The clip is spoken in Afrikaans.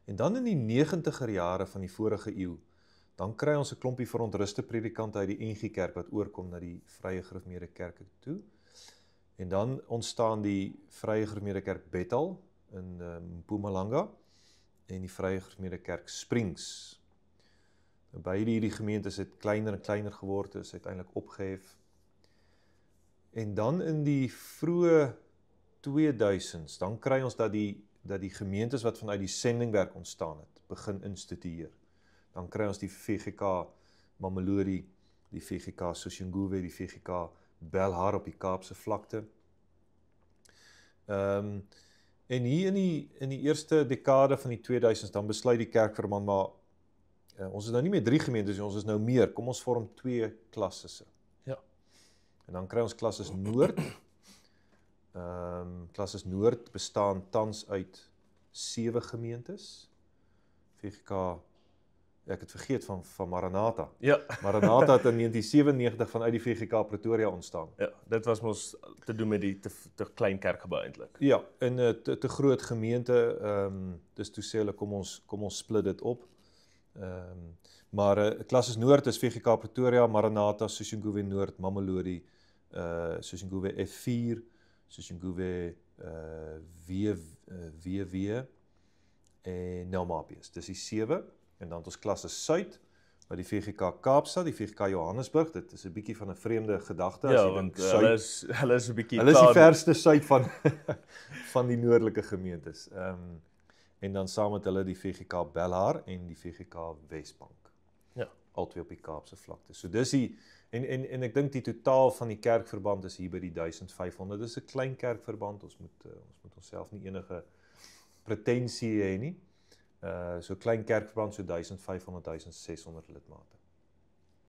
En dan in die 90er jare van die vorige eeu, dan kry ons 'n klompie verontruste predikante uit die NG Kerk wat oorkom na die Vrye Gereformeerde Kerke toe. En dan ontstaan die Vrye Gereformeerde Kerk Bethel in Mpumalanga en die Vrye Gereformeerde Kerk Springs. Beide hierdie gemeentes het kleiner en kleiner geword, is uiteindelik opgehef. En dan in die vroeë 2000s, dan kry ons dat die gemeentes wat vanuit die sendingwerk ontstaan het, begin institueer. Dan kry ons die VGK Mamelodi, die VGK Soshanguve, die VGK Belhar op die Kaapse vlakte. En hier in die eerste dekade van die 2000s, dan besluit die kerkverband maar, ons is nou nie meer 3 gemeentes, ons is nou meer, kom ons vorm 2 klassisse. Ja. En dan kry ons klasses Noord. Klasses Noord bestaan tans uit 7 gemeentes. VGK, ek het vergeet van Maranatha. Ja. Maranatha het in 1997 vanuit die VGK Pretoria ontstaan. Ja, dit was mos te doen met die te klein kerkgebou eintlik. Ja, in 'n te groot gemeente, dus toe sê hulle kom ons split dit op. Maar Klasses Noord is VGK Pretoria, Maranatha, Soshanguve Noord, Mamelodi, Soshanguve F4, Soshanguve WW en Nelmapius. Dis die 7 en dan het ons Klasses Suid, wat die VGK Kaapstad, die VGK Johannesburg, dit is 'n bietjie van 'n vreemde gedagte as Ja, jy want dink hulle suid. is 'n bietjie Hulle is die verste suid van die noordelike gemeentes. En dan saam met hulle die VGK Belhar en die VGK Wesbank. Ja. Albei op die Kaapse vlakte. So dis die en ek dink die totaal van die kerkverband is hier by die 1500. Dis 'n klein kerkverband. Ons moet onsself nie enige pretensie hê nie. So klein kerkverband so 1500, 1600 lidmate.